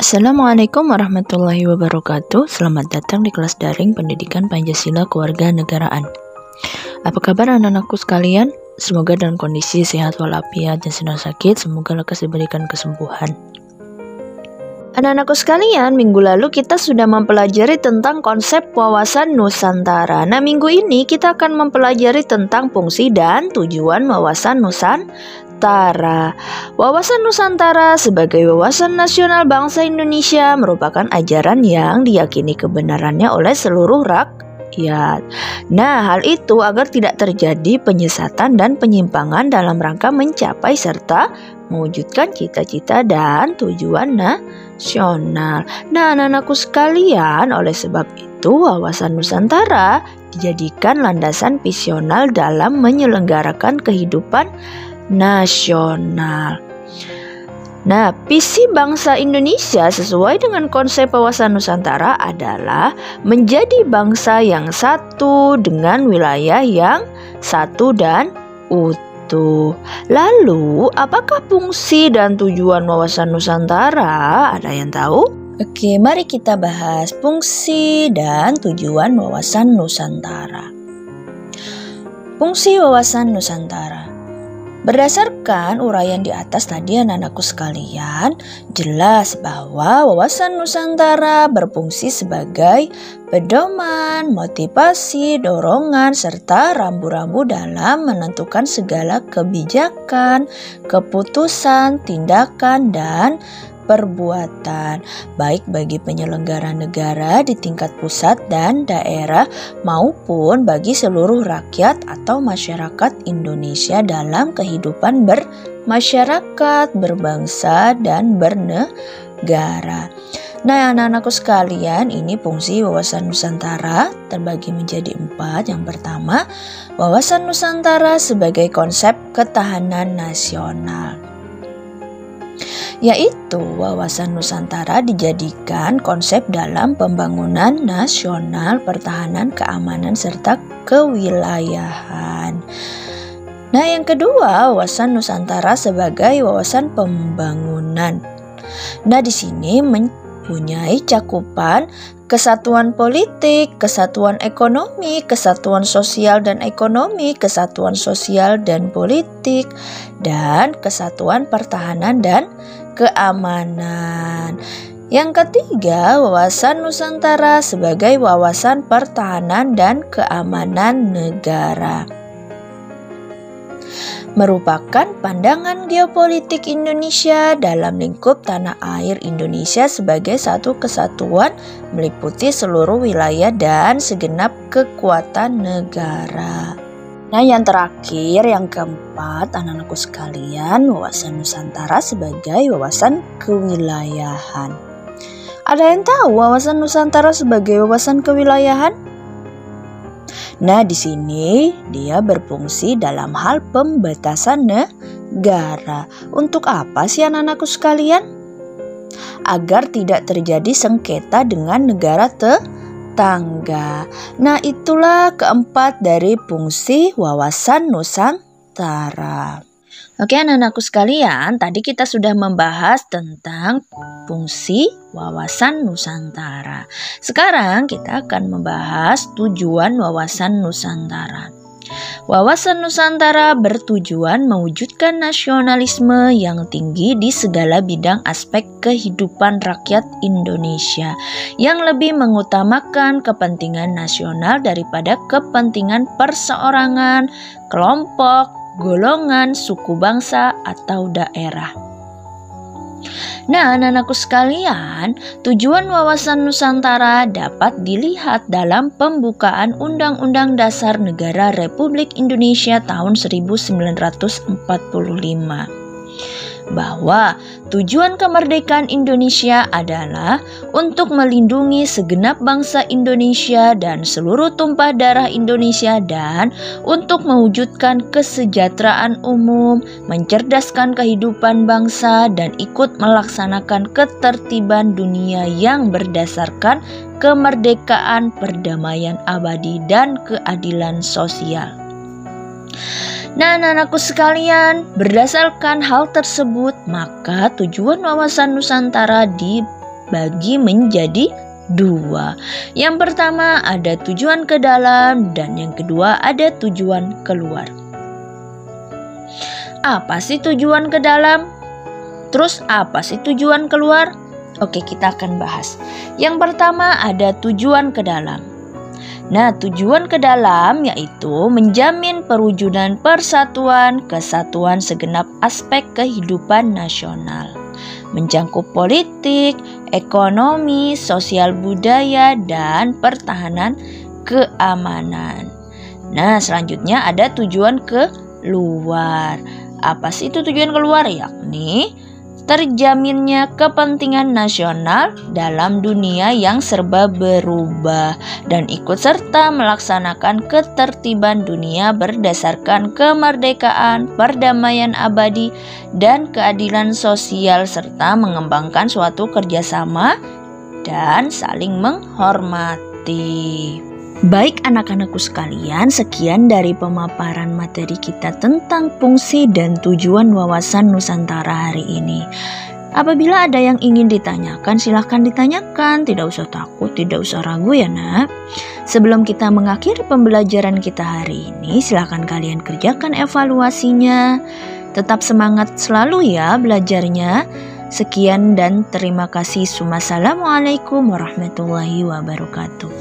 Assalamualaikum warahmatullahi wabarakatuh. Selamat datang di kelas daring Pendidikan Pancasila Kewarganegaraan. Apa kabar anak-anakku sekalian? Semoga dalam kondisi sehat walafiat dan senang sakit. Semoga lekas diberikan kesembuhan. Anak-anakku sekalian, minggu lalu kita sudah mempelajari tentang konsep wawasan Nusantara. Nah, minggu ini kita akan mempelajari tentang fungsi dan tujuan wawasan Nusantara. Wawasan Nusantara sebagai wawasan nasional bangsa Indonesia merupakan ajaran yang diyakini kebenarannya oleh seluruh rakyat. Nah, hal itu agar tidak terjadi penyesatan dan penyimpangan dalam rangka mencapai serta mewujudkan cita-cita dan tujuan nasional. Nah, anak-anakku sekalian, oleh sebab itu wawasan Nusantara dijadikan landasan visional dalam menyelenggarakan kehidupan nasional. Nah, visi bangsa Indonesia sesuai dengan konsep wawasan Nusantara adalah menjadi bangsa yang satu dengan wilayah yang satu dan utuh. Lalu, apakah fungsi dan tujuan wawasan Nusantara? Ada yang tahu? Oke, mari kita bahas fungsi dan tujuan wawasan Nusantara. Fungsi wawasan Nusantara. Berdasarkan uraian di atas tadi anak-anakku sekalian, jelas bahwa wawasan Nusantara berfungsi sebagai pedoman, motivasi, dorongan, serta rambu-rambu dalam menentukan segala kebijakan, keputusan, tindakan, dan perbuatan, baik bagi penyelenggara negara di tingkat pusat dan daerah maupun bagi seluruh rakyat atau masyarakat Indonesia dalam kehidupan bermasyarakat, berbangsa, dan bernegara. Nah, anak-anakku sekalian, ini fungsi wawasan Nusantara terbagi menjadi 4. Yang pertama, wawasan Nusantara sebagai konsep ketahanan nasional, yaitu wawasan Nusantara dijadikan konsep dalam pembangunan nasional, pertahanan, keamanan, serta kewilayahan. Nah, yang kedua, wawasan Nusantara sebagai wawasan pembangunan. Nah, di sini mempunyai cakupan kesatuan politik, kesatuan ekonomi, kesatuan sosial dan ekonomi, kesatuan sosial dan politik, dan kesatuan pertahanan dan keamanan. Yang ketiga, wawasan Nusantara sebagai wawasan pertahanan dan keamanan negara, merupakan pandangan geopolitik Indonesia dalam lingkup tanah air Indonesia sebagai satu kesatuan meliputi seluruh wilayah dan segenap kekuatan negara. Nah, yang terakhir, yang keempat, anak-anakku sekalian, wawasan Nusantara sebagai wawasan kewilayahan. Ada yang tahu wawasan Nusantara sebagai wawasan kewilayahan? Nah, di sini dia berfungsi dalam hal pembatasan negara. Untuk apa sih anak-anakku sekalian? Agar tidak terjadi sengketa dengan negara tetangga. Nah, itulah keempat dari fungsi wawasan Nusantara. Oke, anak-anakku sekalian, tadi kita sudah membahas tentang fungsi wawasan Nusantara. Sekarang kita akan membahas tujuan wawasan Nusantara. Wawasan Nusantara bertujuan mewujudkan nasionalisme yang tinggi di segala bidang aspek kehidupan rakyat Indonesia, yang lebih mengutamakan kepentingan nasional daripada kepentingan perseorangan, kelompok, golongan, suku bangsa, atau daerah. Nah, anak-anakku sekalian, tujuan wawasan Nusantara dapat dilihat dalam pembukaan Undang-Undang Dasar Negara Republik Indonesia tahun 1945. Bahwa tujuan kemerdekaan Indonesia adalah untuk melindungi segenap bangsa Indonesia dan seluruh tumpah darah Indonesia, dan untuk mewujudkan kesejahteraan umum, mencerdaskan kehidupan bangsa, dan ikut melaksanakan ketertiban dunia yang berdasarkan kemerdekaan, perdamaian abadi, dan keadilan sosial. Nah, anak-anakku sekalian, berdasarkan hal tersebut, maka tujuan wawasan Nusantara bagi menjadi 2. Yang pertama ada tujuan ke dalam dan yang kedua ada tujuan keluar. Apa sih tujuan ke dalam? Terus apa sih tujuan keluar? Oke, kita akan bahas. Yang pertama ada tujuan ke dalam. Nah, tujuan ke dalam yaitu menjamin perwujudan persatuan, kesatuan segenap aspek kehidupan nasional. Mencakup politik, ekonomi, sosial budaya, dan pertahanan keamanan. Nah, selanjutnya ada tujuan keluar. Apa sih itu tujuan keluar? Yakni terjaminnya kepentingan nasional dalam dunia yang serba berubah dan ikut serta melaksanakan ketertiban dunia berdasarkan kemerdekaan, perdamaian abadi, dan keadilan sosial serta mengembangkan suatu kerjasama dan saling menghormati. Baik anak-anakku sekalian, sekian dari pemaparan materi kita tentang fungsi dan tujuan wawasan Nusantara hari ini. Apabila ada yang ingin ditanyakan, silahkan ditanyakan. Tidak usah takut, tidak usah ragu ya nak. Sebelum kita mengakhiri pembelajaran kita hari ini, silahkan kalian kerjakan evaluasinya. Tetap semangat selalu ya belajarnya. Sekian dan terima kasih. Wassalamualaikum warahmatullahi wabarakatuh.